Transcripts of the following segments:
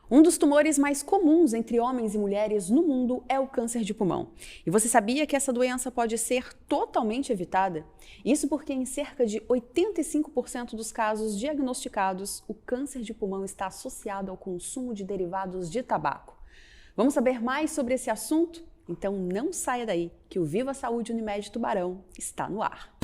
Um dos tumores mais comuns entre homens e mulheres no mundo é o câncer de pulmão. E você sabia que essa doença pode ser totalmente evitada? Isso porque em cerca de 85% dos casos diagnosticados, o câncer de pulmão está associado ao consumo de derivados de tabaco. Vamos saber mais sobre esse assunto? Então não saia daí, que o Viva Saúde Unimed Tubarão está no ar.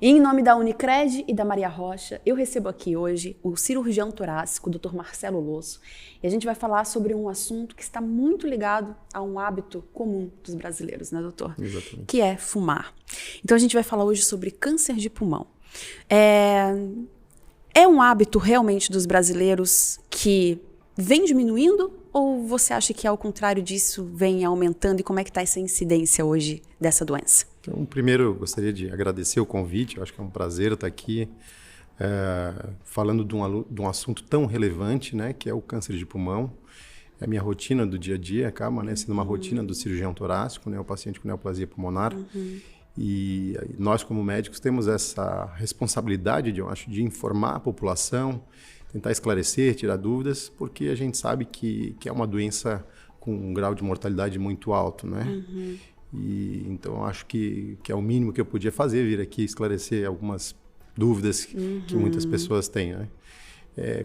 E em nome da Unicred e da Maria Rocha, eu recebo aqui hoje o cirurgião torácico, Dr. Marcelo Losso, e a gente vai falar sobre um assunto que está muito ligado a um hábito comum dos brasileiros, né, doutor? Exatamente. Que é fumar. Então a gente vai falar hoje sobre câncer de pulmão. É um hábito realmente dos brasileiros que vem diminuindo ou você acha que ao contrário disso vem aumentando e como é que está essa incidência hoje dessa doença? Então, primeiro eu gostaria de agradecer o convite, eu acho que é um prazer estar aqui falando de um assunto tão relevante, né, que é o câncer de pulmão. É a minha rotina do dia a dia, acaba, né, sendo uma rotina do cirurgião torácico, né, o paciente com neoplasia pulmonar. E nós, como médicos, temos essa responsabilidade, eu acho, de informar a população, tentar esclarecer, tirar dúvidas, porque a gente sabe que é uma doença com um grau de mortalidade muito alto, né? E então eu acho que é o mínimo que eu podia fazer, vir aqui esclarecer algumas dúvidas que muitas pessoas têm, né?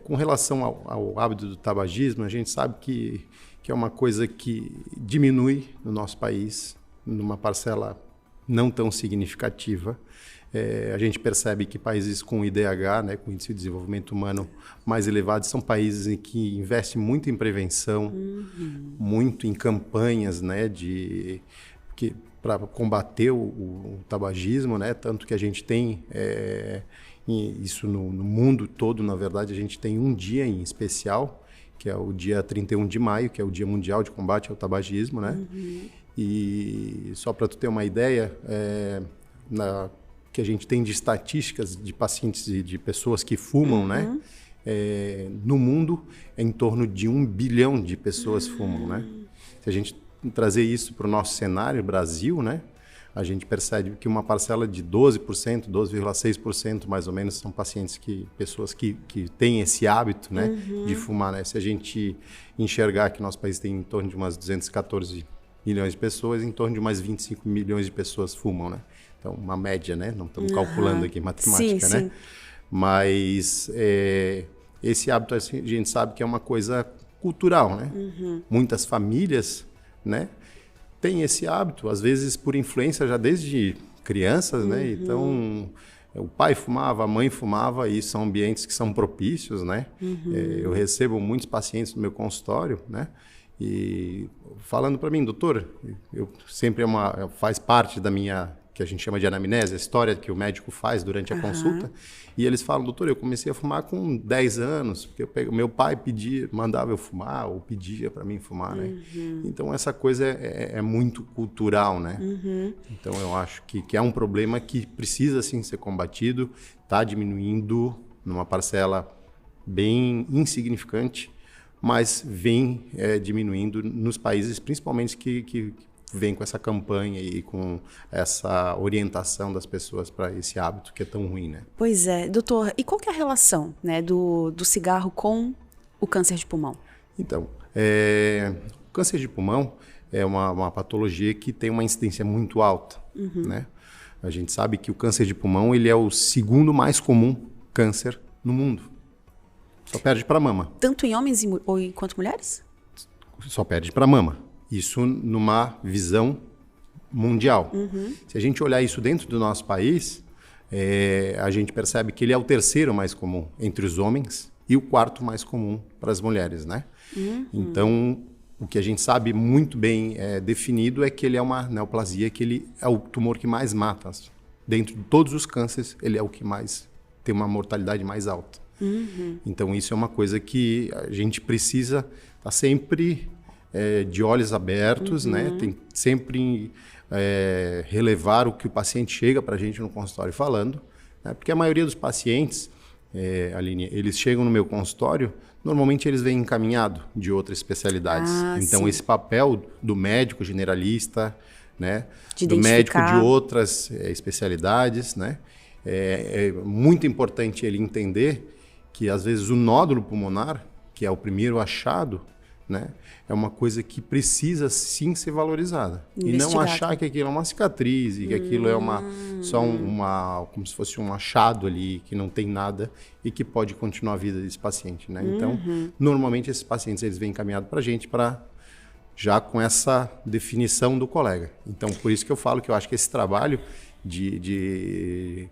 Com relação ao hábito do tabagismo, a gente sabe que é uma coisa que diminui no nosso país, numa parcela não tão significativa. A gente percebe que países com IDH, né, com índice de desenvolvimento humano mais elevado, são países em que investem muito em prevenção, muito em campanhas, né, para combater o tabagismo, né, tanto que a gente tem isso no mundo todo. Na verdade, a gente tem um dia em especial, que é o dia 31 de maio, que é o Dia Mundial de Combate ao Tabagismo, né? E só para tu ter uma ideia, que a gente tem de estatísticas de pacientes e de pessoas que fumam, né? No mundo, é em torno de 1 bilhão de pessoas fumam, né? Se a gente trazer isso para o nosso cenário, Brasil, né? A gente percebe que uma parcela de 12%, 12,6% mais ou menos, são pessoas que têm esse hábito, né, de fumar, né? Se a gente enxergar que nosso país tem em torno de umas 214 milhões de pessoas, em torno de mais 25 milhões de pessoas fumam, né? Então, uma média, né? Não estamos calculando aqui matemática, sim, né? Sim. Mas esse hábito, assim, a gente sabe que é uma coisa cultural, né? Muitas famílias, né, têm esse hábito, às vezes por influência já desde crianças, né? Então, o pai fumava, a mãe fumava, e são ambientes que são propícios, né? Eu recebo muitos pacientes no meu consultório, né? E falando para mim, doutor, eu sempre faz parte da minha, que a gente chama de anamnese, a história que o médico faz durante a consulta, e eles falam, doutor, eu comecei a fumar com 10 anos, porque meu pai mandava eu fumar, ou pedia para mim fumar, né? Então essa coisa é muito cultural, né? Então eu acho que é um problema que precisa sim ser combatido, está diminuindo numa parcela bem insignificante, mas vem diminuindo nos países, principalmente que vem com essa campanha e com essa orientação das pessoas para esse hábito que é tão ruim, né? Pois é, doutor, e qual que é a relação, né, do cigarro com o câncer de pulmão? Então, o câncer de pulmão é uma patologia que tem uma incidência muito alta, né? A gente sabe que o câncer de pulmão ele é o segundo mais comum câncer no mundo. Só perde para mama. Tanto em homens quanto mulheres? Só perde para mama. Isso numa visão mundial. Se a gente olhar isso dentro do nosso país, a gente percebe que ele é o terceiro mais comum entre os homens e o quarto mais comum para as mulheres, né? Então, o que a gente sabe muito bem definido é que ele é uma neoplasia, que ele é o tumor que mais mata. Dentro de todos os cânceres, ele é o que mais tem uma mortalidade mais alta. Então, isso é uma coisa que a gente precisa estar sempre de olhos abertos, né? Tem sempre relevar o que o paciente chega para a gente no consultório falando, né? Porque a maioria dos pacientes, Aline, eles chegam no meu consultório, normalmente eles vêm encaminhado de outras especialidades. Então, sim, esse papel do médico generalista, né, do médico de outras especialidades, né, é muito importante ele entender que, às vezes, o nódulo pulmonar, que é o primeiro achado, né, é uma coisa que precisa sim ser valorizada. E não achar que aquilo é uma cicatriz e que aquilo é só como se fosse um achado ali, que não tem nada e que pode continuar a vida desse paciente, né? Então, normalmente esses pacientes eles vêm encaminhados para a gente já com essa definição do colega. Então, por isso que eu falo que eu acho que esse trabalho de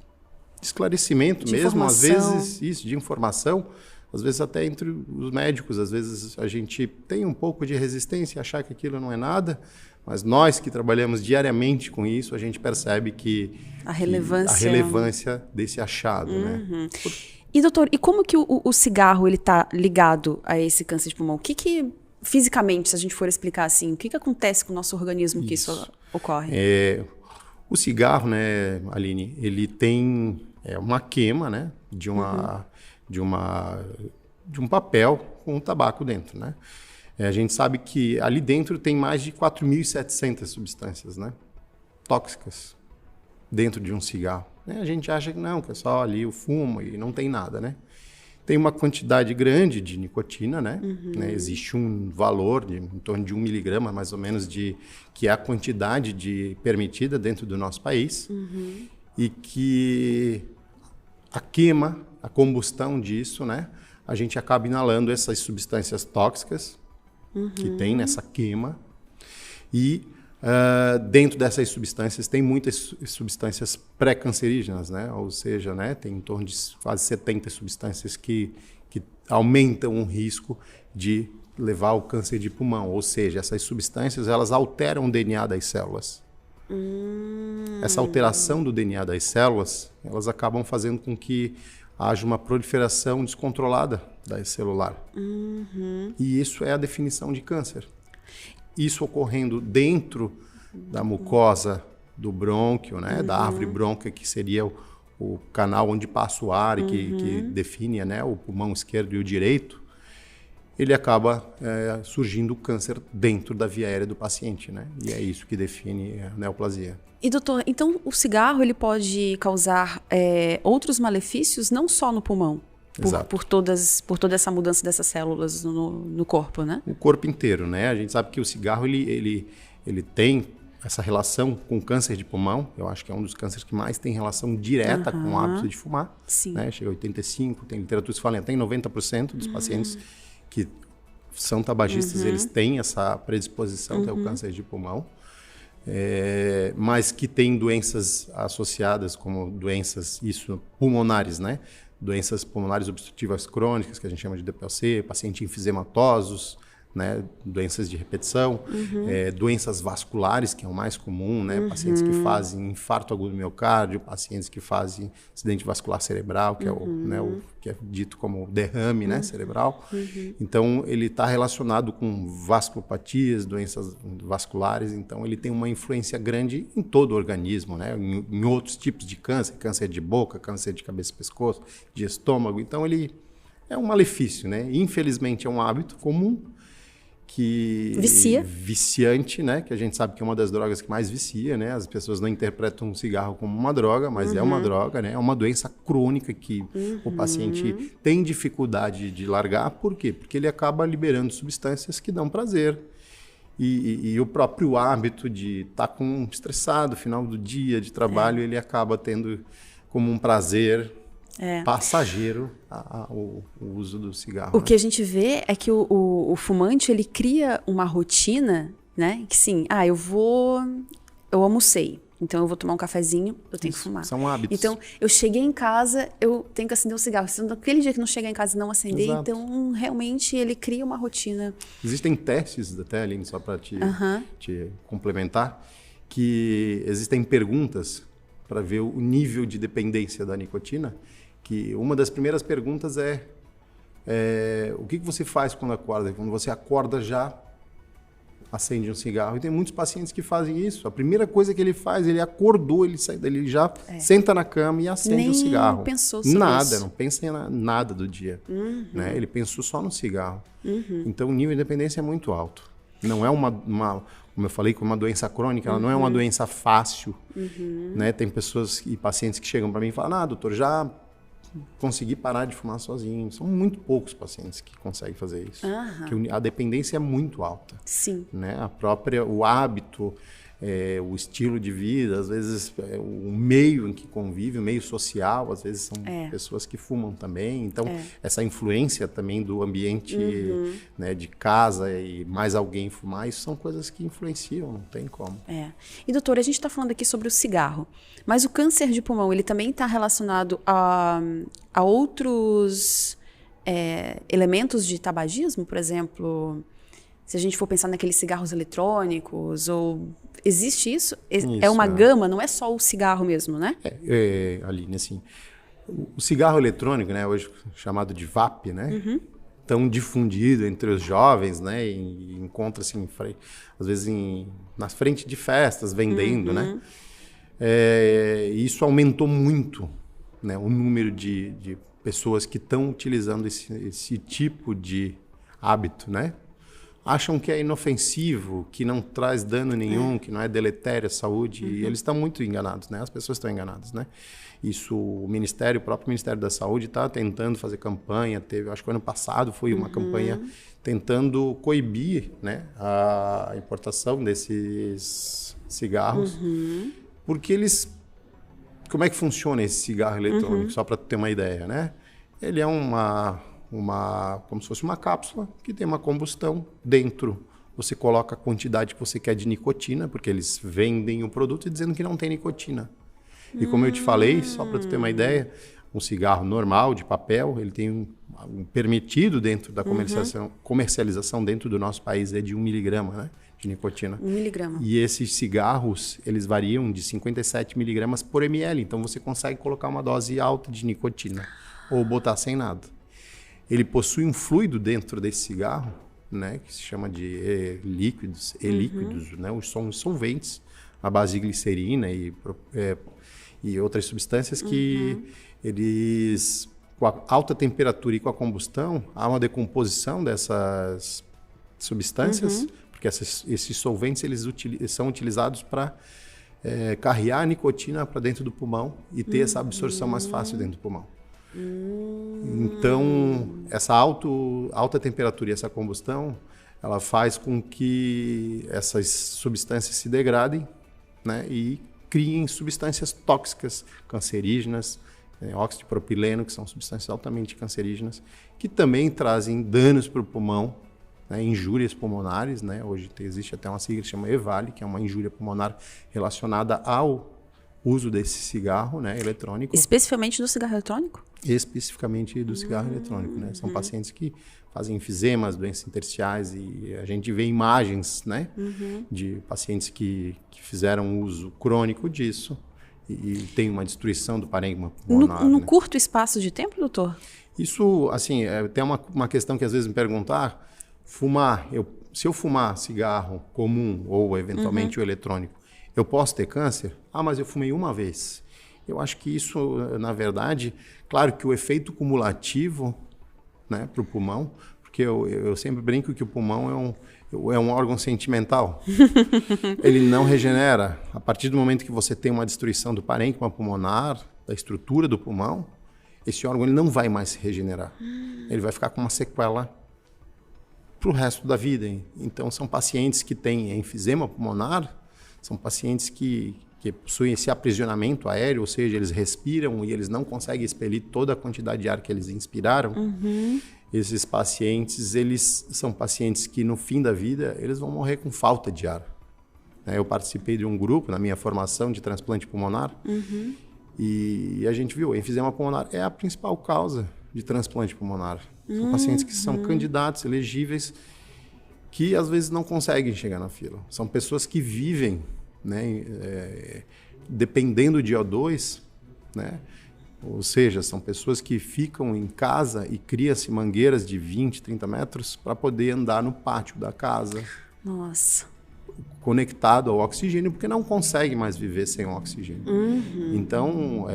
esclarecimento de mesmo, às vezes isso, de informação, às vezes até entre os médicos, às vezes a gente tem um pouco de resistência, achar que aquilo não é nada, mas nós que trabalhamos diariamente com isso, a gente percebe que a relevância desse achado, né? E doutor, e como que o cigarro ele está ligado a esse câncer de pulmão? O que fisicamente, se a gente for explicar assim, o que acontece com o nosso organismo que isso ocorre? O cigarro, né, Aline, ele tem uma queima, né, de um papel com tabaco dentro, né? A gente sabe que ali dentro tem mais de 4.700 substâncias, né, tóxicas dentro de um cigarro. A gente acha que não, que é só ali o fumo e não tem nada, né? Tem uma quantidade grande de nicotina, né? Existe um valor em torno de 1 miligrama, mais ou menos, que é a quantidade permitida dentro do nosso país. E que a queima, a combustão disso, né? A gente acaba inalando essas substâncias tóxicas que tem nessa queima. E dentro dessas substâncias tem muitas substâncias pré-cancerígenas, né? Ou seja, né, tem em torno de quase 70 substâncias que aumentam o risco de levar ao câncer de pulmão. Ou seja, essas substâncias elas alteram o DNA das células. Essa alteração do DNA das células, elas acabam fazendo com que haja uma proliferação descontrolada da celular. E isso é a definição de câncer. Isso ocorrendo dentro da mucosa do brônquio, né, da árvore brônquia, que seria o canal onde passa o ar e que define, né, o pulmão esquerdo e o direito, ele acaba surgindo o câncer dentro da via aérea do paciente, né? E é isso que define a neoplasia. E doutor, então o cigarro ele pode causar outros malefícios, não só no pulmão? Por toda essa mudança dessas células no corpo, né? O corpo inteiro, né? A gente sabe que o cigarro ele tem essa relação com o câncer de pulmão. Eu acho que é um dos cânceres que mais tem relação direta com o hábito de fumar. Sim. Né? Chega a 85%, tem literatura que fala até em 90% dos pacientes que são tabagistas, eles têm essa predisposição a ter o câncer de pulmão. Mas que tem doenças associadas, como doenças pulmonares, né? Doenças pulmonares obstrutivas crônicas, que a gente chama de DPLC, pacientes enfisematosos, né? Doenças de repetição, doenças vasculares, que é o mais comum, né? Pacientes que fazem infarto agudo do miocárdio, pacientes que fazem acidente vascular cerebral, que é que é dito como derrame, né? Cerebral. Então, ele está relacionado com vasculopatias, doenças vasculares, então ele tem uma influência grande em todo o organismo, né? Em outros tipos de câncer, câncer de boca, câncer de cabeça e pescoço, de estômago. Então, ele é um malefício, né? Infelizmente, é um hábito comum, que viciante, né? Que a gente sabe que é uma das drogas que mais vicia, né? As pessoas não interpretam o cigarro como uma droga, mas é uma droga, né? É uma doença crônica que o paciente tem dificuldade de largar. Por quê? Porque ele acaba liberando substâncias que dão prazer. E o próprio hábito de estar estressado, final do dia de trabalho, ele acaba tendo como um prazer passageiro o uso do cigarro. O que a gente vê é que o fumante, ele cria uma rotina, né? Que sim, eu almocei, então eu vou tomar um cafezinho, eu tenho que fumar. São hábitos. Então, eu cheguei em casa, eu tenho que acender um cigarro. Se naquele dia que não chegar em casa e não acender, então realmente ele cria uma rotina. Existem testes até, Aline, só para te complementar, que existem perguntas para ver o nível de dependência da nicotina, que uma das primeiras perguntas o que você faz quando acorda? Quando você acorda já acende um cigarro. E tem muitos pacientes que fazem isso. A primeira coisa que ele faz, ele acordou, ele já senta na cama e acende o cigarro. Nem pensou sobre nada, isso. Não pensa em nada do dia. Né? Ele pensou só no cigarro. Então o nível de dependência é muito alto. Não é como eu falei, uma doença crônica, ela não é uma doença fácil. Né? Tem pessoas e pacientes que chegam para mim e falam, doutor, já consegui parar de fumar sozinho. São muito poucos pacientes que conseguem fazer isso. Porque a dependência é muito alta. Sim. Né? O hábito, o estilo de vida, às vezes o meio em que convive, o meio social, às vezes são pessoas que fumam também. Então, essa influência também do ambiente né, de casa e mais alguém fumar, isso são coisas que influenciam, não tem como. E doutora, a gente está falando aqui sobre o cigarro, mas o câncer de pulmão, ele também está relacionado a outros elementos de tabagismo, por exemplo, se a gente for pensar naqueles cigarros eletrônicos, ou existe isso? É uma gama, não é só o cigarro mesmo, né? Aline, assim, o cigarro eletrônico, né, hoje chamado de vape, né, tão difundido entre os jovens, né, e encontra-se às vezes na frente de festas, vendendo, né, isso aumentou muito, né, o número de pessoas que estão utilizando esse tipo de hábito, né? Acham que é inofensivo, que não traz dano nenhum, que não é deletério à saúde, e eles estão muito enganados, né? As pessoas estão enganadas, né? Isso, o próprio Ministério da Saúde está tentando fazer campanha, acho que ano passado foi uma campanha tentando coibir, né, a importação desses cigarros, porque como é que funciona esse cigarro eletrônico, só para ter uma ideia, né? Ele é como se fosse uma cápsula que tem uma combustão dentro. Você coloca a quantidade que você quer de nicotina, porque eles vendem o produto dizendo que não tem nicotina. E como eu te falei, só para tu ter uma ideia, um cigarro normal de papel, ele tem um permitido dentro da comercialização dentro do nosso país é de 1 miligrama, né, de nicotina. 1 miligrama. E esses cigarros, eles variam de 57 miligramas por ml. Então você consegue colocar uma dose alta de nicotina ou botar sem nada. Ele possui um fluido dentro desse cigarro, né, que se chama de líquidos, né, são solventes, a base de glicerina e outras substâncias que eles, com a alta temperatura e com a combustão, há uma decomposição dessas substâncias, porque esses solventes eles são utilizados para carrear a nicotina para dentro do pulmão e ter essa absorção mais fácil dentro do pulmão. Então, essa alta temperatura e essa combustão, ela faz com que essas substâncias se degradem, né, e criem substâncias tóxicas, cancerígenas, óxido de propileno, que são substâncias altamente cancerígenas, que também trazem danos para o pulmão, né, injúrias pulmonares, né? Hoje existe até uma sigla que se chama EVALI, que é uma injúria pulmonar relacionada ao uso desse cigarro, né, eletrônico. Especificamente do cigarro eletrônico? Especificamente do cigarro eletrônico, né? São pacientes que fazem enfisemas, doenças intersticiais, e a gente vê imagens, né, de pacientes que fizeram uso crônico disso e tem uma destruição do parênquima pulmonar. No né? curto espaço de tempo, doutor? Isso, assim, tem uma questão que às vezes me perguntar, se eu fumar cigarro comum ou eventualmente o eletrônico, eu posso ter câncer? Mas eu fumei uma vez. Eu acho que isso, na verdade, claro que o efeito cumulativo, né, para o pulmão, porque eu sempre brinco que o pulmão é um órgão sentimental. Ele não regenera. A partir do momento que você tem uma destruição do parênquima pulmonar, da estrutura do pulmão, esse órgão ele não vai mais se regenerar. Ele vai ficar com uma sequela para o resto da vida. Então, são pacientes que têm enfisema pulmonar, são pacientes que possuem esse aprisionamento aéreo, ou seja, eles respiram e eles não conseguem expelir toda a quantidade de ar que eles inspiraram. Esses pacientes, eles são pacientes que no fim da vida, eles vão morrer com falta de ar. Eu participei de um grupo na minha formação de transplante pulmonar e a gente viu, a enfisema pulmonar é a principal causa de transplante pulmonar. São pacientes que são candidatos, elegíveis, que às vezes não conseguem chegar na fila. São pessoas que vivem, né, dependendo de O2, né? Ou seja, são pessoas que ficam em casa e cria-se mangueiras de 20, 30 metros para poder andar no pátio da casa. Nossa. Conectado ao oxigênio, porque não consegue mais viver sem o oxigênio. Então,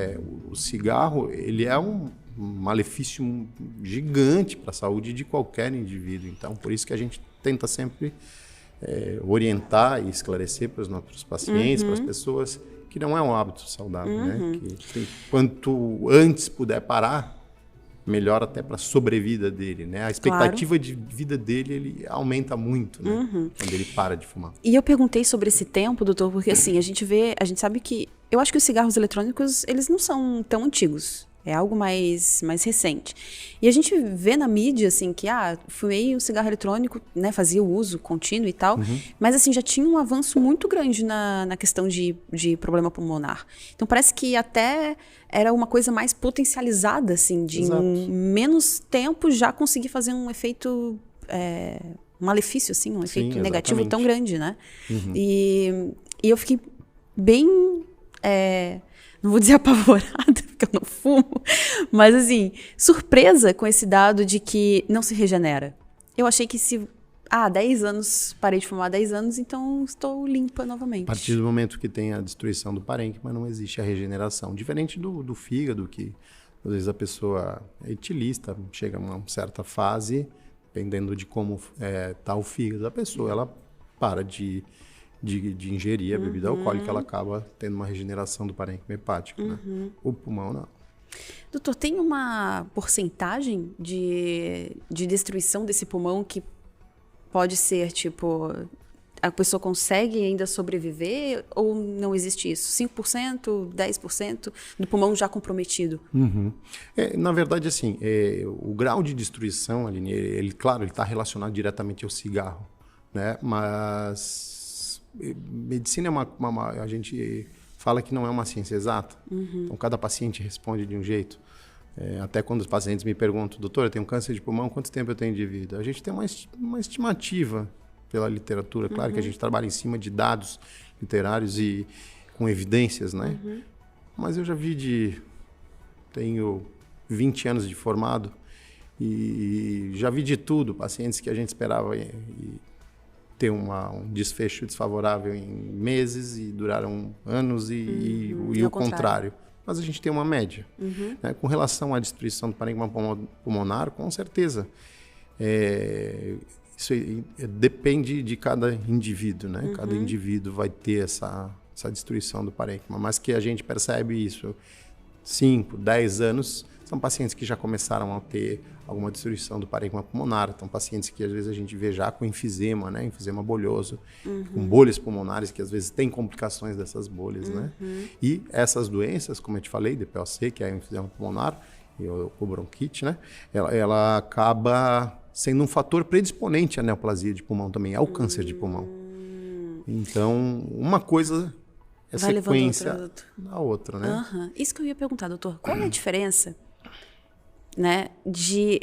o cigarro, ele é um malefício gigante para a saúde de qualquer indivíduo. Então, por isso que a gente tenta sempre orientar e esclarecer para os nossos pacientes, para as pessoas, que não é um hábito saudável, né? Que quanto antes puder parar, melhor até para a sobrevida dele, né? A expectativa de vida dele, ele aumenta muito, né? Quando ele para de fumar. E eu perguntei sobre esse tempo, doutor, porque assim, a gente sabe que, eu acho que os cigarros eletrônicos, eles não são tão antigos. É algo mais recente. E a gente vê na mídia, assim, que, fumei um cigarro eletrônico, né, fazia o uso contínuo e tal, mas, assim, já tinha um avanço muito grande na questão de problema pulmonar. Então, parece que até era uma coisa mais potencializada, assim, de em menos tempo já conseguir fazer um efeito, um malefício, assim, um efeito negativo tão grande, né? E eu fiquei bem... não vou dizer apavorada, porque eu não fumo, mas assim, surpresa com esse dado de que não se regenera. Eu achei que 10 anos, parei de fumar há 10 anos, então estou limpa novamente. A partir do momento que tem a destruição do parênquima, não existe a regeneração. Diferente do fígado, que às vezes a pessoa é etilista, chega a uma certa fase, dependendo de como está o fígado da pessoa, ela para de ingerir a bebida alcoólica, ela acaba tendo uma regeneração do parênquima hepático, né? O pulmão não. Doutor, tem uma porcentagem de destruição desse pulmão que pode ser, tipo, a pessoa consegue ainda sobreviver ou não existe isso? 5%, 10% do pulmão já comprometido? Na verdade, assim, o grau de destruição, Aline, ele claro, ele está relacionado diretamente ao cigarro, né? Mas medicina a gente fala que não é uma ciência exata. Então, cada paciente responde de um jeito. Até quando os pacientes me perguntam, doutor, eu tenho câncer de pulmão, quanto tempo eu tenho de vida? A gente tem uma estimativa pela literatura. Claro que a gente trabalha em cima de dados literários e com evidências, né? Mas eu já tenho 20 anos de formado e já vi de tudo. Pacientes que a gente esperava ter um desfecho desfavorável em meses e duraram anos e o contrário. Mas a gente tem uma média. Né? Com relação à destruição do parênquima pulmonar, com certeza. Isso depende de cada indivíduo, né? Cada indivíduo vai ter essa destruição do parênquima, mas que a gente percebe isso 5, 10 anos, são pacientes que já começaram a ter alguma destruição do parênquima pulmonar, são pacientes que às vezes a gente vê já com enfisema, né? Enfisema bolhoso, com bolhas pulmonares, que às vezes tem complicações dessas bolhas, né? E essas doenças, como eu te falei, DPOC, que é o enfisema pulmonar, e o bronquite, né? Ela acaba sendo um fator predisponente à neoplasia de pulmão também, ao câncer de pulmão. Então, uma coisa é vai sequência da outra, né? Isso que eu ia perguntar, doutor. Qual é a diferença, né, de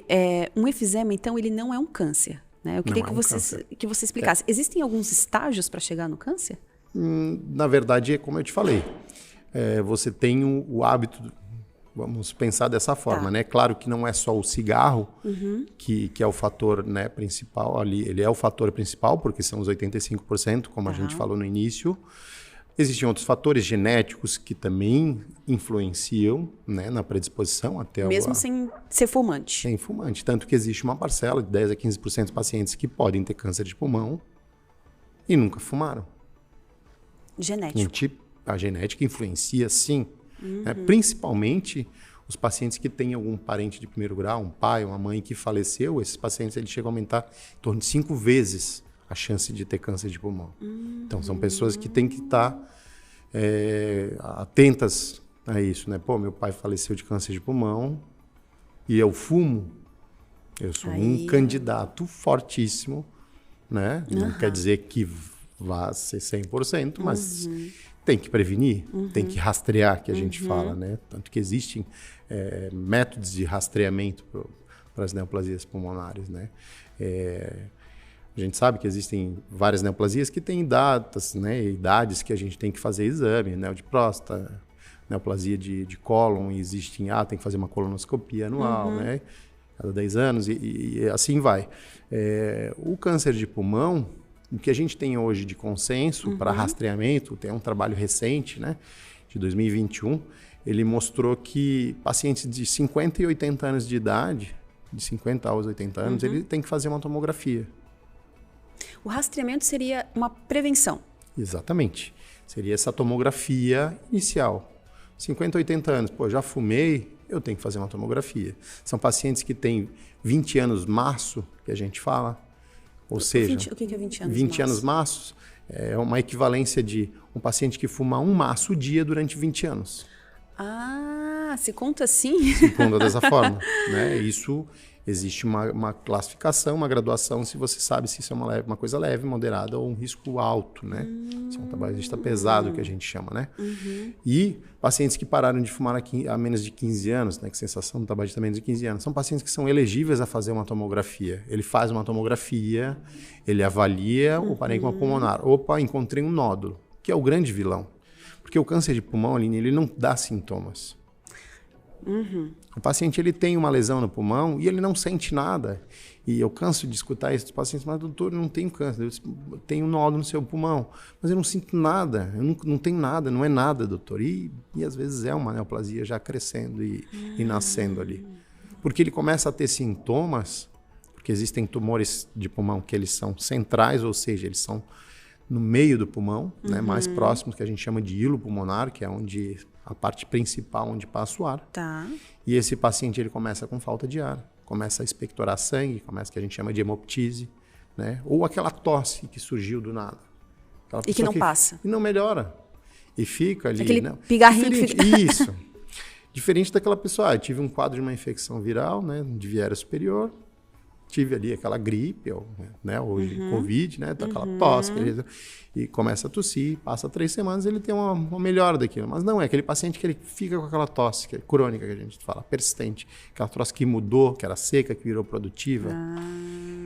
um efizema, então, ele não é um câncer, né? Eu queria que você explicasse. Existem alguns estágios para chegar no câncer? Na verdade, é como eu te falei. Você tem o hábito, vamos pensar dessa forma, né? Claro que não é só o cigarro que é o fator, né, principal ali. Ele é o fator principal, porque são os 85%, como a gente falou no início. Existem outros fatores genéticos que também influenciam, né, na predisposição até mesmo sem ser fumante. Sem fumante. Tanto que existe uma parcela de 10 a 15% de pacientes que podem ter câncer de pulmão e nunca fumaram. Genético. A genética influencia, sim. Né? Principalmente os pacientes que têm algum parente de primeiro grau, um pai, uma mãe que faleceu, esses pacientes eles chegam a aumentar em torno de 5 vezes a chance de ter câncer de pulmão. Então, são pessoas que têm que estar atentas a isso, né? Pô, meu pai faleceu de câncer de pulmão e eu fumo. Eu sou um candidato fortíssimo, né? Não quer dizer que vá ser 100%, mas tem que prevenir, tem que rastrear, que a gente fala, né? Tanto que existem métodos de rastreamento para as neoplasias pulmonares, né? A gente sabe que existem várias neoplasias que têm datas, né, idades que a gente tem que fazer exame, né, de próstata, neoplasia de cólon, tem que fazer uma colonoscopia anual, né, cada 10 anos e assim vai. O câncer de pulmão, O que a gente tem hoje de consenso para rastreamento, tem um trabalho recente, né, de 2021, ele mostrou que pacientes de 50 e 80 anos de idade, de 50 aos 80 anos, ele tem que fazer uma tomografia. O rastreamento seria uma prevenção. Exatamente. Seria essa tomografia inicial. 50, 80 anos, pô, já fumei, eu tenho que fazer uma tomografia. São pacientes que têm 20 anos maço, que a gente fala, ou seja... O que é 20 anos 20 maço? anos maços é uma equivalência de um paciente que fuma um maço dia durante 20 anos. Ah, se conta assim? Se conta dessa forma, né? Isso, existe uma classificação, uma graduação, se você sabe se isso é uma coisa leve, moderada ou um risco alto, né? Se é um tabagista pesado, que a gente chama, né? E pacientes que pararam de fumar há menos de 15 anos, né? Que sensação do tabagista menos de 15 anos, são pacientes que são elegíveis a fazer uma tomografia. Ele faz uma tomografia, ele avalia o parênquima pulmonar. Opa, encontrei um nódulo, que é o grande vilão. Porque o câncer de pulmão, Aline, ele não dá sintomas. O paciente ele tem uma lesão no pulmão e ele não sente nada. E eu canso de escutar isso dos pacientes, mas doutor, eu não tenho câncer, eu tenho um nódulo no seu pulmão, mas eu não sinto nada, eu não tenho nada, não é nada, doutor. E às vezes é uma neoplasia já crescendo e nascendo ali. Porque ele começa a ter sintomas, porque existem tumores de pulmão que eles são centrais, ou seja, eles são no meio do pulmão, né, mais próximos, que a gente chama de hilo pulmonar, que é onde a parte principal onde passa o ar. Tá. E esse paciente ele começa com falta de ar, começa a expectorar sangue, começa o que a gente chama de hemoptise, né? Ou aquela tosse que surgiu do nada. E que não passa. E não melhora. E fica ali... Aquele né? pigarrinho que fica... Isso. Diferente daquela pessoa, eu tive um quadro de uma infecção viral, né, de viária superior, tive ali aquela gripe, ou, né, hoje Covid, né, aquela tosse, e começa a tossir, passa 3 semanas ele tem uma melhora daquilo. Mas não é aquele paciente que ele fica com aquela tosse que é crônica, que a gente fala, persistente, aquela tosse que mudou, que era seca, que virou produtiva.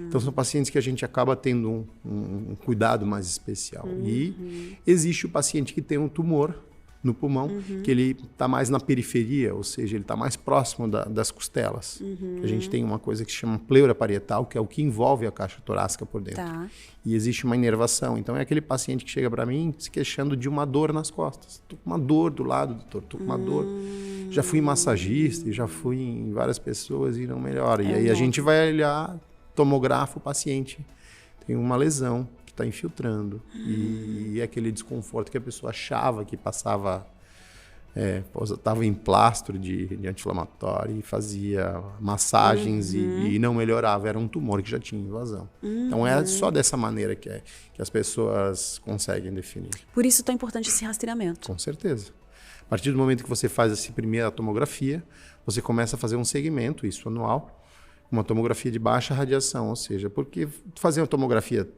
Então são pacientes que a gente acaba tendo um cuidado mais especial. E existe o paciente que tem um tumor no pulmão, que ele está mais na periferia, ou seja, ele está mais próximo das costelas. A gente tem uma coisa que se chama pleura parietal, que é o que envolve a caixa torácica por dentro. Tá. E existe uma inervação. Então é aquele paciente que chega para mim se queixando de uma dor nas costas. Estou com uma dor do lado, doutor, estou com uma dor. Já fui em massagista, já fui em várias pessoas e não melhora. E aí a gente vai olhar, tomografa o paciente. Tem uma lesão está infiltrando e aquele desconforto que a pessoa achava que passava, estava em plastro de anti-inflamatório e fazia massagens e não melhorava, era um tumor que já tinha invasão. Então é só dessa maneira que as pessoas conseguem definir. Por isso é tão importante esse rastreamento. Com certeza. A partir do momento que você faz essa primeira tomografia, você começa a fazer um segmento, isso anual, uma tomografia de baixa radiação, ou seja, porque fazer uma tomografia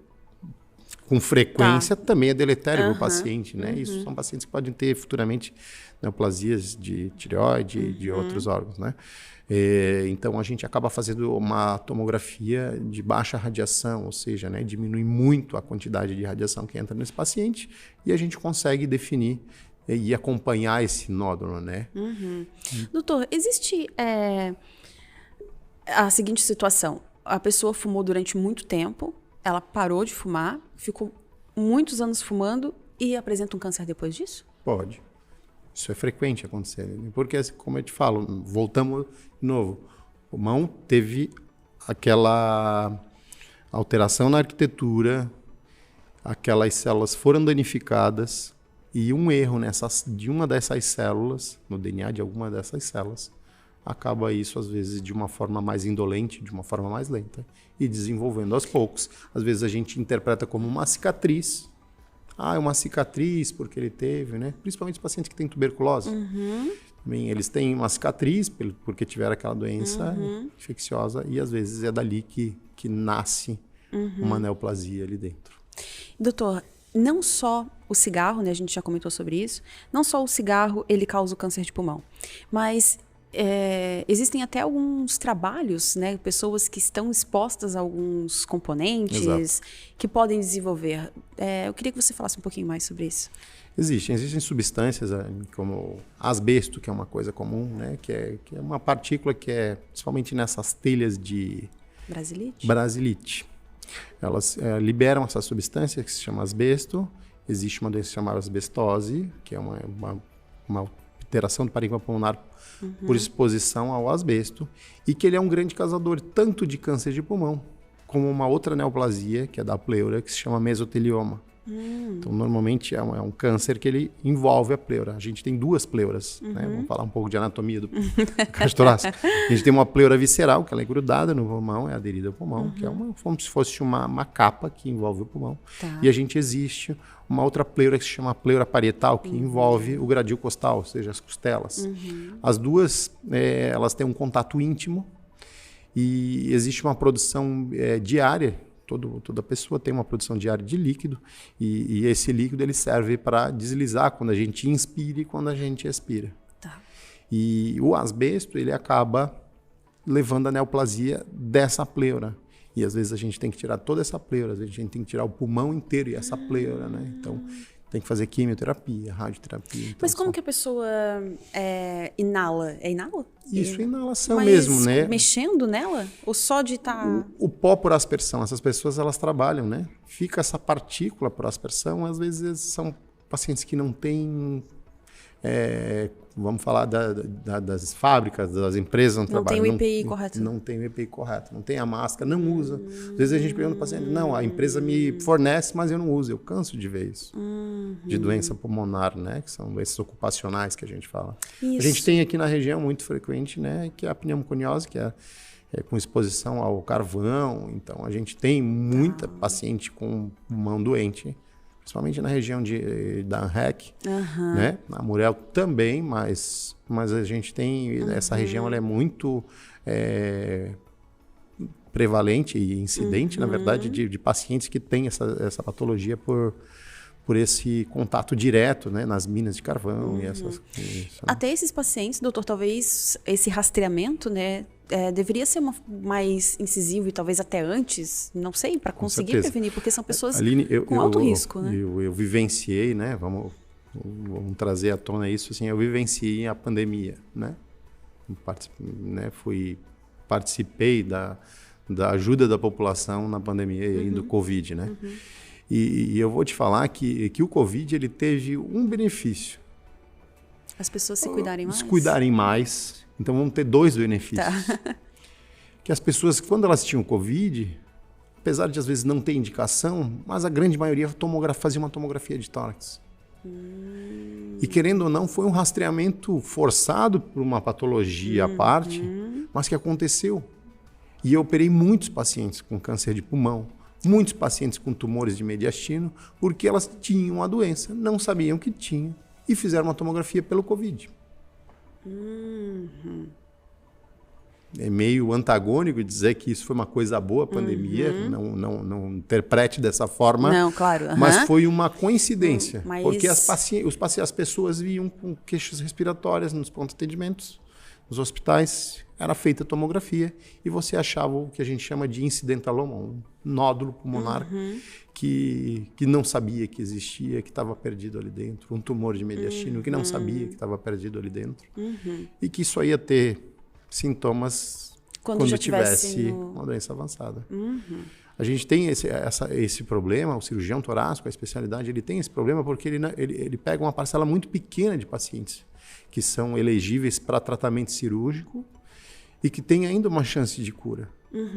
com frequência também é deletério para o paciente, né? Isso são pacientes que podem ter futuramente neoplasias de tireoide e de outros órgãos, né? Então a gente acaba fazendo uma tomografia de baixa radiação, ou seja, né, diminui muito a quantidade de radiação que entra nesse paciente e a gente consegue definir e acompanhar esse nódulo, né? Doutor, existe a seguinte situação: a pessoa fumou durante muito tempo, ela parou de fumar, ficou muitos anos fumando e apresenta um câncer depois disso? Pode. Isso é frequente acontecer. Porque, como eu te falo, voltamos de novo. O pulmão teve aquela alteração na arquitetura, aquelas células foram danificadas e um erro de uma dessas células, no DNA de alguma dessas células, acaba isso, às vezes, de uma forma mais indolente, de uma forma mais lenta, e desenvolvendo aos poucos. Às vezes a gente interpreta como uma cicatriz. É uma cicatriz porque ele teve, né? Principalmente os pacientes que têm tuberculose. Também eles têm uma cicatriz porque tiveram aquela doença infecciosa e às vezes é dali que nasce uma neoplasia ali dentro. Doutor, não só o cigarro, né? A gente já comentou sobre isso. Não só o cigarro, ele causa o câncer de pulmão. Mas existem até alguns trabalhos, né, pessoas que estão expostas a alguns componentes que podem desenvolver. Eu queria que você falasse um pouquinho mais sobre isso. Existem substâncias como asbesto, que é uma coisa comum, né, que é uma partícula que é principalmente nessas telhas de brasilite. Elas liberam essa substância que se chama asbesto. Existe uma doença chamada asbestose, que é uma alteração do parênquima pulmonar por exposição ao asbesto, e que ele é um grande causador tanto de câncer de pulmão, como uma outra neoplasia, que é da pleura, que se chama mesotelioma. Então, normalmente é um câncer que ele envolve a pleura. A gente tem duas pleuras, né? Vamos falar um pouco de anatomia do caixa torácica. A gente tem uma pleura visceral, que ela é grudada no pulmão, é aderida ao pulmão, que é como se fosse uma capa que envolve o pulmão. Tá. E a gente existe uma outra pleura que se chama pleura parietal, que envolve o gradil costal, ou seja, as costelas. As duas, elas têm um contato íntimo e existe uma produção diária. Toda pessoa tem uma produção diária de líquido e esse líquido ele serve para deslizar quando a gente inspira e quando a gente expira. Tá. E o asbesto ele acaba levando a neoplasia dessa pleura. E às vezes a gente tem que tirar toda essa pleura, às vezes a gente tem que tirar o pulmão inteiro e essa pleura, né? Então tem que fazer quimioterapia, radioterapia. Então, mas como que a pessoa inala? É inala? Isso, inalação mesmo, né? Mexendo nela? Ou só de estar... O pó por aspersão, essas pessoas elas trabalham, né? Fica essa partícula por aspersão, às vezes são pacientes que não têm... vamos falar das fábricas, das empresas onde trabalham. Não tem o EPI correto. Não tem o EPI correto, não tem a máscara, não usa. Às vezes a gente pergunta ao paciente, não, a empresa me fornece, mas eu não uso. Eu canso de ver isso. De doença pulmonar, né? Que são doenças ocupacionais que a gente fala. Isso. A gente tem aqui na região muito frequente, né? Que é a pneumoconiose, que é com exposição ao carvão. Então a gente tem muita paciente com pulmão doente, principalmente na região da ANREC, né? Na Murel também, mas a gente tem... Essa região ela é muito prevalente e incidente, na verdade, de pacientes que têm essa patologia por esse contato direto, né, nas minas de carvão e essas coisas. Né? Até esses pacientes, doutor, talvez esse rastreamento, né, deveria ser mais incisivo e talvez até antes, não sei, para conseguir prevenir, porque são pessoas Aline, com alto risco, né? Eu vivenciei, né, vamos trazer à tona isso, assim, eu vivenciei a pandemia, né? Participei da ajuda da população na pandemia do Covid, né? E eu vou te falar que o Covid ele teve um benefício. As pessoas se cuidarem mais? Se cuidarem mais. Então, vamos ter dois benefícios. Tá. Que as pessoas, quando elas tinham Covid, apesar de às vezes não ter indicação, mas a grande maioria fazia uma tomografia de tórax. E querendo ou não, foi um rastreamento forçado por uma patologia à parte, mas que aconteceu. E eu operei muitos pacientes com câncer de pulmão, muitos pacientes com tumores de mediastino, porque elas tinham a doença, não sabiam que tinham e fizeram uma tomografia pelo Covid. É meio antagônico dizer que isso foi uma coisa boa, a pandemia, não interprete dessa forma. Não, claro. Mas foi uma coincidência, porque as pessoas vinham com queixas respiratórias nos pronto atendimentos, nos hospitais, era feita a tomografia e você achava o que a gente chama de incidentaloma, um nódulo pulmonar que não sabia que existia, que estava perdido ali dentro, um tumor de mediastino que não sabia que estava perdido ali dentro e que só ia ter sintomas quando tivesse uma doença avançada. A gente tem esse problema, o cirurgião torácico, a especialidade, ele tem esse problema porque ele pega uma parcela muito pequena de pacientes que são elegíveis para tratamento cirúrgico e que tem ainda uma chance de cura.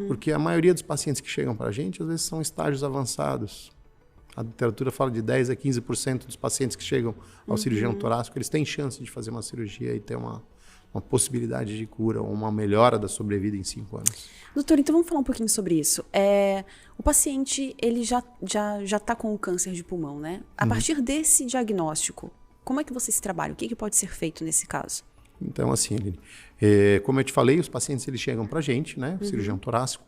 Porque a maioria dos pacientes que chegam para a gente, às vezes, são estágios avançados. A literatura fala de 10% a 15% dos pacientes que chegam ao cirurgião torácico, eles têm chance de fazer uma cirurgia e ter uma possibilidade de cura ou uma melhora da sobrevida em 5 anos. Doutor, então vamos falar um pouquinho sobre isso. O paciente, ele já está com o câncer de pulmão, né? A partir desse diagnóstico, como é que vocês trabalham? O que pode ser feito nesse caso? Então, assim, Aline, como eu te falei, os pacientes eles chegam para a gente, né? O cirurgião torácico,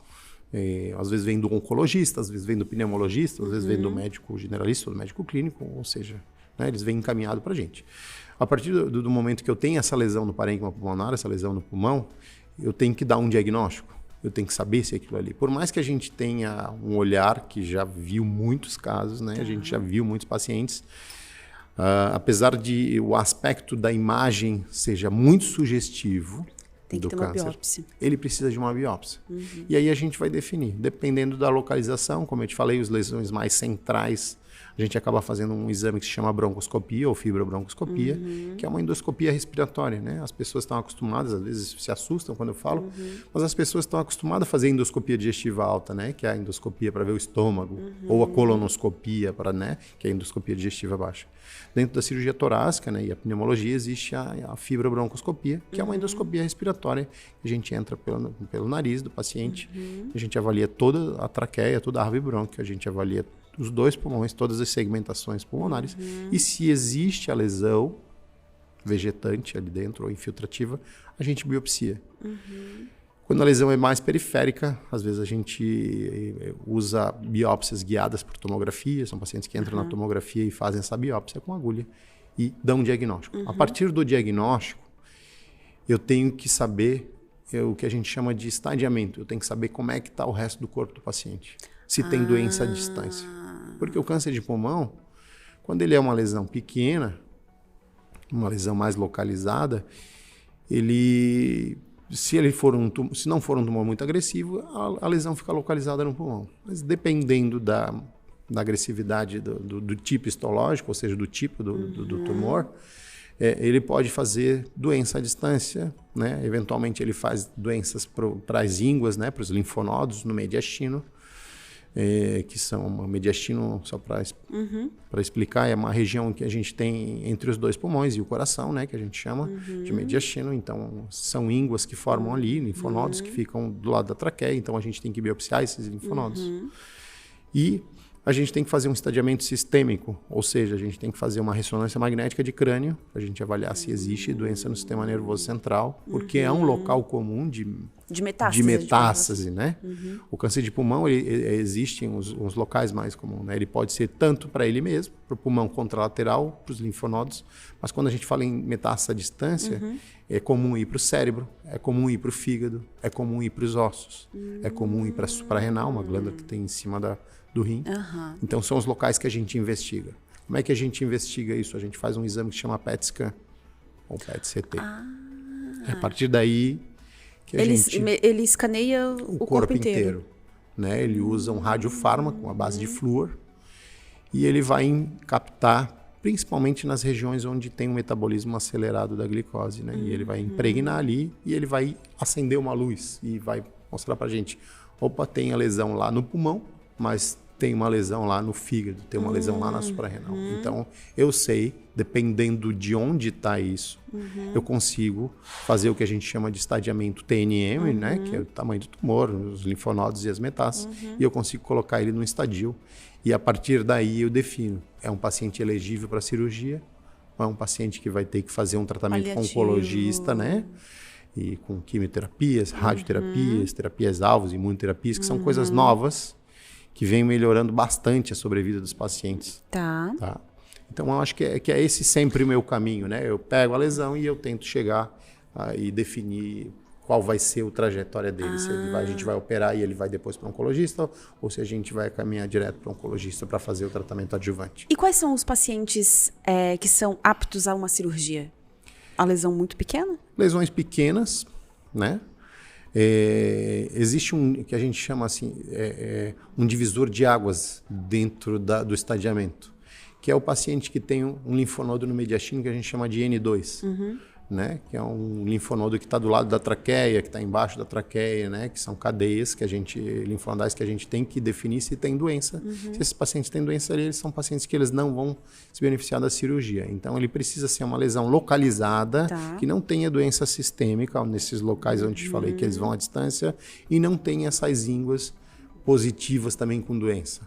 às vezes vem do oncologista, às vezes vem do pneumologista, às vezes vem do médico generalista, do médico clínico, ou seja, né, eles vêm encaminhados para a gente. A partir do momento que eu tenho essa lesão no parênquima pulmonar, essa lesão no pulmão, eu tenho que dar um diagnóstico, eu tenho que saber se é aquilo ali. Por mais que a gente tenha um olhar que já viu muitos casos, né? A gente já viu muitos pacientes, apesar de o aspecto da imagem seja muito sugestivo, Tem que do ter uma câncer. biópsia. Ele precisa de uma biópsia. E aí a gente vai definir, dependendo da localização, como eu te falei, as lesões mais centrais, a gente acaba fazendo um exame que se chama broncoscopia ou fibrobroncoscopia, que é uma endoscopia respiratória, né? As pessoas estão acostumadas, às vezes se assustam quando eu falo, mas as pessoas estão acostumadas a fazer endoscopia digestiva alta, né? Que é a endoscopia para ver o estômago, ou a colonoscopia, né? Que é a endoscopia digestiva baixa. Dentro da cirurgia torácica, né, e a pneumologia, existe a fibrobroncoscopia, que é uma endoscopia respiratória. A gente entra pelo nariz do paciente, a gente avalia toda a traqueia, toda a árvore brônquia, a gente avalia os 2 pulmões, todas as segmentações pulmonares. E se existe a lesão vegetante ali dentro ou infiltrativa, a gente biopsia. Quando a lesão é mais periférica, às vezes a gente usa biópsias guiadas por tomografia. São pacientes que entram na tomografia e fazem essa biópsia com agulha e dão um diagnóstico. A partir do diagnóstico, eu tenho que saber o que a gente chama de estadiamento. Eu tenho que saber como é que está o resto do corpo do paciente. Se tem doença à distância. Porque o câncer de pulmão, quando ele é uma lesão pequena, uma lesão mais localizada, se não for um tumor muito agressivo, a lesão fica localizada no pulmão. Mas dependendo da agressividade do tipo histológico, ou seja, do tipo do tumor, ele pode fazer doença à distância, né? Eventualmente ele faz doenças para as ínguas, né? Para os linfonodos no mediastino, que são uma mediastino, só para explicar, é uma região que a gente tem entre os 2 pulmões e o coração, né, que a gente chama de mediastino. Então, são ínguas que formam ali, linfonodos que ficam do lado da traqueia, então a gente tem que biopsiar esses linfonodos. E a gente tem que fazer um estadiamento sistêmico, ou seja, a gente tem que fazer uma ressonância magnética de crânio, para a gente avaliar se existe doença no sistema nervoso central, porque é um local comum de metástase, né? O câncer de pulmão, existem uns locais mais comuns, né? Ele pode ser tanto para ele mesmo, para o pulmão contralateral, para os linfonodos, mas quando a gente fala em metástase à distância, é comum ir para o cérebro, é comum ir para o fígado, é comum ir para os ossos, é comum ir para a suprarrenal, uma glândula que tem em cima do rim. Então, são os locais que a gente investiga. Como é que a gente investiga isso? A gente faz um exame que chama PET scan, ou PET-CT. É a partir daí que ele escaneia o corpo inteiro. Né? Ele usa um radiofármaco, a base de flúor, e ele vai captar principalmente nas regiões onde tem um metabolismo acelerado da glicose, né? E ele vai impregnar ali e ele vai acender uma luz e vai mostrar pra gente, opa, tem a lesão lá no pulmão, mas tem uma lesão lá no fígado, tem uma lesão lá na suprarrenal. Então, eu sei, dependendo de onde está isso, eu consigo fazer o que a gente chama de estadiamento TNM, né? Que é o tamanho do tumor, os linfonodos e as metástases, e eu consigo colocar ele num estadio. E a partir daí eu defino, é um paciente elegível para cirurgia, ou é um paciente que vai ter que fazer um tratamento com oncologista, né? E com quimioterapias, radioterapias, terapias-alvos, imunoterapias, que são coisas novas, que vem melhorando bastante a sobrevida dos pacientes. Tá? Então, eu acho que é esse sempre o meu caminho, né? Eu pego a lesão e eu tento chegar e definir qual vai ser a trajetória dele. Se a gente vai operar e ele vai depois para o oncologista, ou se a gente vai caminhar direto para o oncologista para fazer o tratamento adjuvante. E quais são os pacientes que são aptos a uma cirurgia? A lesão muito pequena? Lesões pequenas, né? Existe que a gente chama assim, um divisor de águas dentro do estadiamento, que é o paciente que tem um linfonodo no mediastino que a gente chama de N2, né? Que é um linfonodo que está do lado da traqueia, que está embaixo da traqueia, né? Que são cadeias linfonodais que a gente tem que definir se tem doença. Se esses pacientes têm doença, eles são pacientes que eles não vão se beneficiar da cirurgia. Então, ele precisa ser uma lesão localizada, que não tenha doença sistêmica, nesses locais onde eu falei que eles vão à distância, e não tenha essas ínguas positivas também com doença.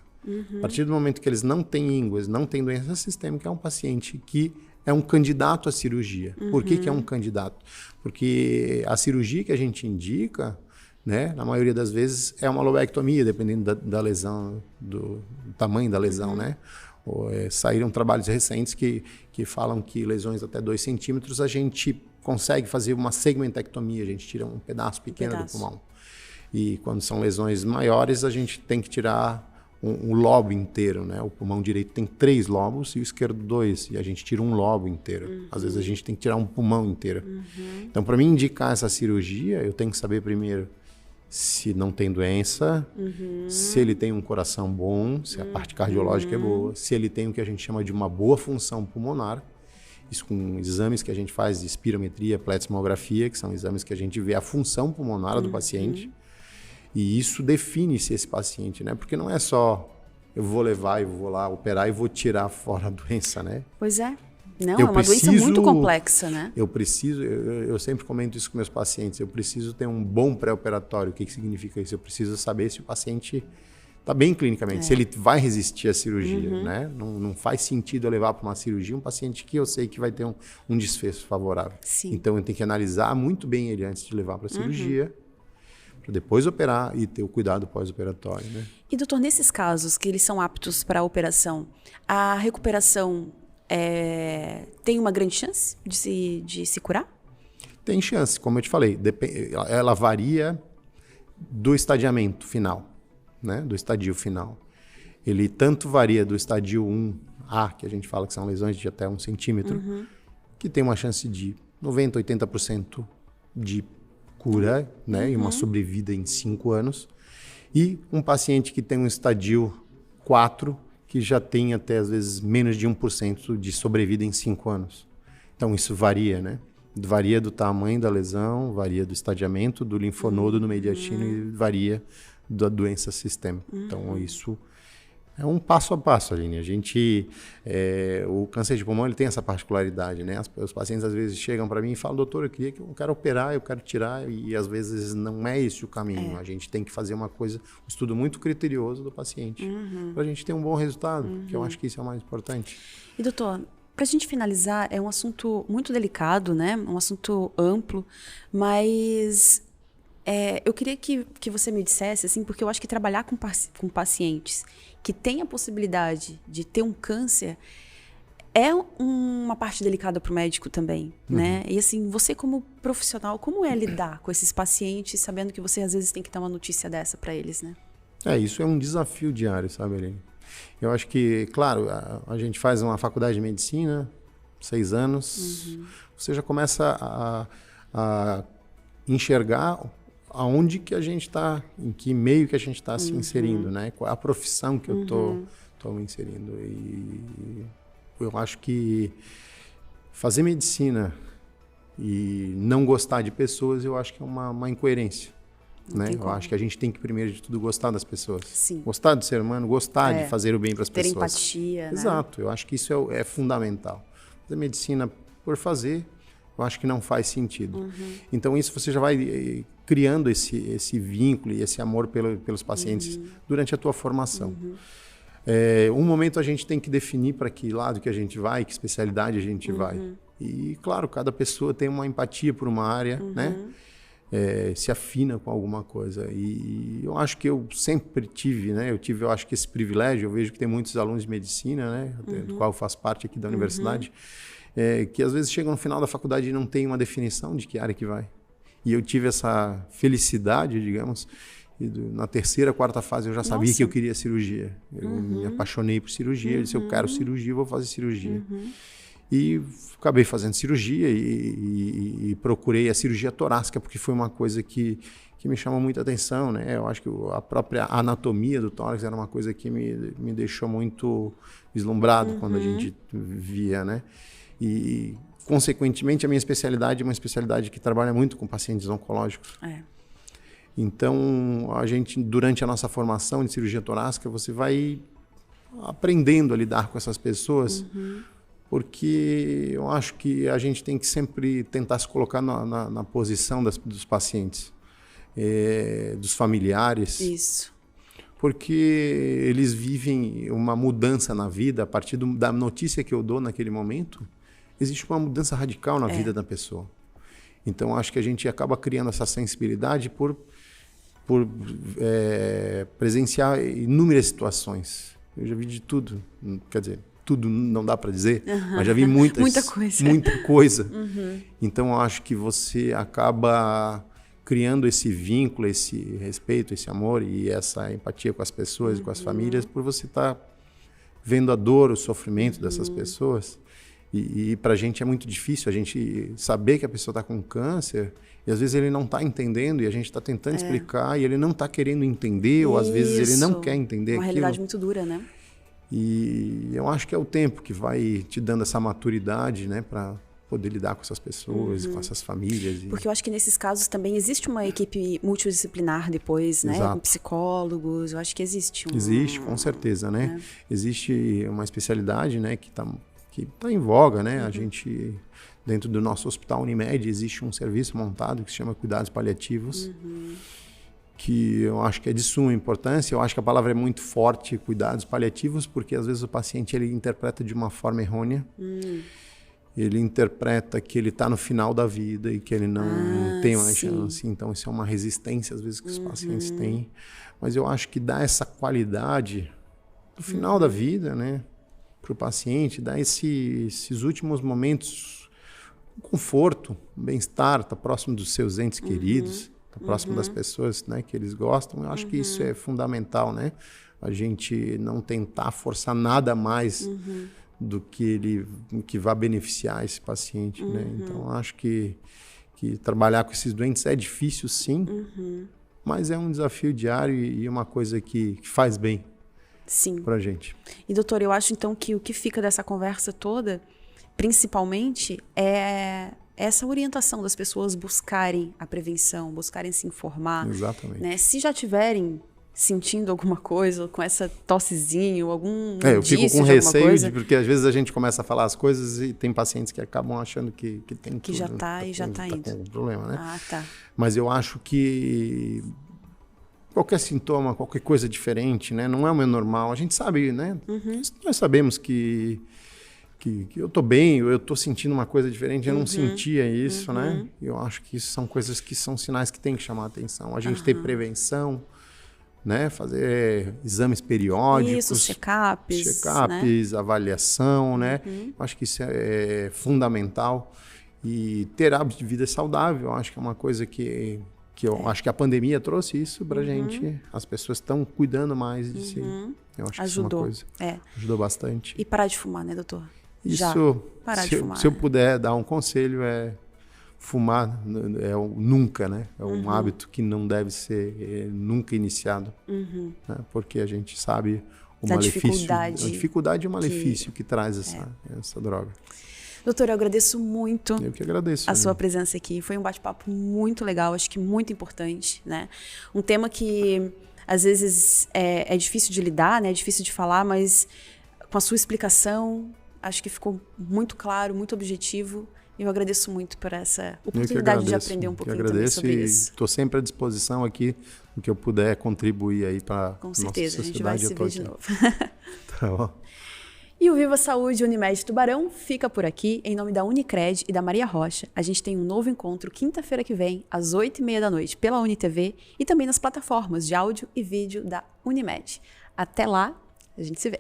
A partir do momento que eles não têm ínguas, não têm doença sistêmica, é um paciente que é um candidato à cirurgia. Por que é um candidato? Porque a cirurgia que a gente indica, né, na maioria das vezes, é uma lobectomia, dependendo da lesão, do tamanho da lesão, né? Saíram trabalhos recentes que falam que lesões até 2 centímetros a gente consegue fazer uma segmentectomia, a gente tira um pedaço pequeno do pulmão. E quando são lesões maiores, a gente tem que tirar um lobo inteiro, né? O pulmão direito tem 3 lobos e o esquerdo 2, e a gente tira um lobo inteiro. Às vezes a gente tem que tirar um pulmão inteiro. Então, para mim indicar essa cirurgia, eu tenho que saber primeiro se não tem doença, se ele tem um coração bom, se a parte cardiológica é boa, se ele tem o que a gente chama de uma boa função pulmonar. Isso com exames que a gente faz de espirometria, pletismografia, que são exames que a gente vê a função pulmonar do paciente. E isso define se esse paciente, né? Porque não é só eu vou levar e vou lá operar e vou tirar fora a doença, né? Pois é. Não, é uma doença muito complexa, né? Eu sempre comento isso com meus pacientes, eu preciso ter um bom pré-operatório. O que significa isso? Eu preciso saber se o paciente está bem clinicamente, se ele vai resistir à cirurgia, né? Não faz sentido eu levar para uma cirurgia um paciente que eu sei que vai ter um desfecho favorável. Sim. Então, eu tenho que analisar muito bem ele antes de levar para a cirurgia, para depois operar e ter o cuidado pós-operatório, né? E, doutor, nesses casos que eles são aptos para a operação, a recuperação tem uma grande chance de se curar? Tem chance, como eu te falei, ela varia do estadiamento final. Né, do estadio final. Ele tanto varia do estadio 1A, que a gente fala que são lesões de até 1 centímetro, que tem uma chance de 90%, 80% de cura, né, e uma sobrevida em 5 anos, e um paciente que tem um estadio 4, que já tem até às vezes menos de 1% de sobrevida em 5 anos. Então isso varia, né? Varia do tamanho da lesão, varia do estadiamento, do linfonodo no mediastino e varia da doença sistêmica. Então, isso é um passo a passo, Aline. A gente, o câncer de pulmão ele tem essa particularidade, né? Os pacientes às vezes chegam para mim e falam, doutor, eu queria que eu quero operar, eu quero tirar, e às vezes não é esse o caminho. A gente tem que fazer um estudo muito criterioso do paciente, para a gente ter um bom resultado, que eu acho que isso é o mais importante. E, doutor, para a gente finalizar, é um assunto muito delicado, né? Um assunto amplo, mas eu queria que você me dissesse, assim, porque eu acho que trabalhar com pacientes que têm a possibilidade de ter um câncer é uma parte delicada para o médico também, né? E assim, você como profissional, como é lidar com esses pacientes, sabendo que você às vezes tem que dar uma notícia dessa para eles, né? Isso é um desafio diário, sabe, Aline? Eu acho que, claro, a gente faz uma faculdade de medicina, 6 anos, você já começa a enxergar aonde que a gente está, em que meio que a gente está se inserindo, né? Qual é a profissão que eu estou me inserindo. E eu acho que fazer medicina e não gostar de pessoas, eu acho que é uma incoerência. Né? Eu acho que a gente tem que, primeiro de tudo, gostar das pessoas. Sim. Gostar do ser humano, gostar de fazer o bem para as pessoas. Ter empatia, né? Exato. Eu acho que isso é fundamental. Fazer medicina por fazer, eu acho que não faz sentido. Então, isso você já vai criando esse vínculo e esse amor pelos pacientes durante a tua formação. Um momento a gente tem que definir para que lado que a gente vai, que especialidade a gente vai. E, claro, cada pessoa tem uma empatia por uma área, né? Se afina com alguma coisa. E eu acho que eu sempre tive, né? Eu acho que esse privilégio, eu vejo que tem muitos alunos de medicina, né? Do qual eu faço parte aqui da universidade, que às vezes chegam no final da faculdade e não tem uma definição de que área que vai. E eu tive essa felicidade, digamos, e na terceira, quarta fase eu já sabia que eu queria cirurgia. Eu me apaixonei por cirurgia, eu disse, eu quero cirurgia, eu vou fazer cirurgia. E acabei fazendo cirurgia e procurei a cirurgia torácica, porque foi uma coisa que me chamou muita atenção, né? Eu acho que a própria anatomia do tórax era uma coisa que me deixou muito vislumbrado quando a gente via, né? E, consequentemente, a minha especialidade é uma especialidade que trabalha muito com pacientes oncológicos. Então, a gente, durante a nossa formação de cirurgia torácica, você vai aprendendo a lidar com essas pessoas, porque eu acho que a gente tem que sempre tentar se colocar na posição dos pacientes, dos familiares. Isso. Porque eles vivem uma mudança na vida a partir da notícia que eu dou naquele momento. Existe uma mudança radical na vida da pessoa. Então, acho que a gente acaba criando essa sensibilidade por presenciar inúmeras situações. Eu já vi de tudo, quer dizer, tudo não dá para dizer, mas já vi muita coisa. Então, eu acho que você acaba criando esse vínculo, esse respeito, esse amor e essa empatia com as pessoas e com as famílias, por você estar vendo a dor, o sofrimento dessas pessoas. E para a gente é muito difícil a gente saber que a pessoa está com câncer e às vezes ele não está entendendo e a gente está tentando explicar e ele não está querendo entender ou às vezes ele não quer entender uma realidade muito dura, né? E eu acho que é o tempo que vai te dando essa maturidade, né, para poder lidar com essas pessoas, com essas famílias. Porque eu acho que nesses casos também existe uma equipe multidisciplinar depois, né? Com psicólogos, eu acho que existe. Existe, com certeza, né? Existe uma especialidade, né, que tá em voga, né? A gente, dentro do nosso hospital Unimed, existe um serviço montado que se chama Cuidados Paliativos, que eu acho que é de suma importância. Eu acho que a palavra é muito forte, cuidados paliativos, porque às vezes o paciente ele interpreta de uma forma errônea. Ele interpreta que ele está no final da vida e que ele não tem mais chance. Então, isso é uma resistência, às vezes, que os pacientes têm. Mas eu acho que dá essa qualidade no final da vida, né, para o paciente, dá esses últimos momentos, conforto, bem-estar, tá próximo dos seus entes queridos, tá próximo das pessoas, né, que eles gostam. Eu acho que isso é fundamental, né? A gente não tentar forçar nada mais do que vai beneficiar esse paciente, né? Então, acho que trabalhar com esses doentes é difícil, sim, mas é um desafio diário e uma coisa que faz bem pra gente. E, doutor, eu acho, então, que o que fica dessa conversa toda, principalmente, é essa orientação das pessoas buscarem a prevenção, buscarem se informar. Exatamente. Né? Se já tiverem sentindo alguma coisa, com essa tossezinha, ou algum eu fico com receio, porque às vezes a gente começa a falar as coisas e tem pacientes que acabam achando que tem que tudo. Que já está indo. Com problema, né? Ah, tá. Mas eu acho que qualquer sintoma, qualquer coisa diferente, né? Não é o meu normal. A gente sabe, né? Nós sabemos que eu estou bem, eu estou sentindo uma coisa diferente, eu não sentia isso, né? Eu acho que isso são coisas que são sinais que tem que chamar a atenção. A gente tem prevenção, né? Fazer exames periódicos, isso, check-ups, né? Avaliação, né? Acho que isso é fundamental. E ter hábitos de vida saudável, acho que é uma coisa que eu acho que a pandemia trouxe isso pra gente. As pessoas estão cuidando mais de si. Eu acho que isso é uma coisa. Ajudou bastante. E parar de fumar, né, doutor? Isso, parar de fumar. Se eu puder dar um conselho, fumar nunca, né? É um hábito que não deve ser nunca iniciado, né? Porque a gente sabe o malefício, a dificuldade e o malefício que traz essa droga. Doutor, eu agradeço muito. Eu que agradeço. A sua presença aqui. Foi um bate-papo muito legal, acho que muito importante, né? Um tema que às vezes é difícil de lidar, né? É difícil de falar, mas com a sua explicação, acho que ficou muito claro, muito objetivo. E eu agradeço muito por essa oportunidade de aprender um pouquinho também sobre isso. Estou sempre à disposição aqui, no que eu puder contribuir aí para a nossa sociedade. Com certeza, a gente vai se ver de novo. Tá bom. E o Viva Saúde Unimed Tubarão fica por aqui, em nome da Unicred e da Maria Rocha. A gente tem um novo encontro quinta-feira que vem, às 8h30 da noite, pela UniTV e também nas plataformas de áudio e vídeo da Unimed. Até lá, a gente se vê.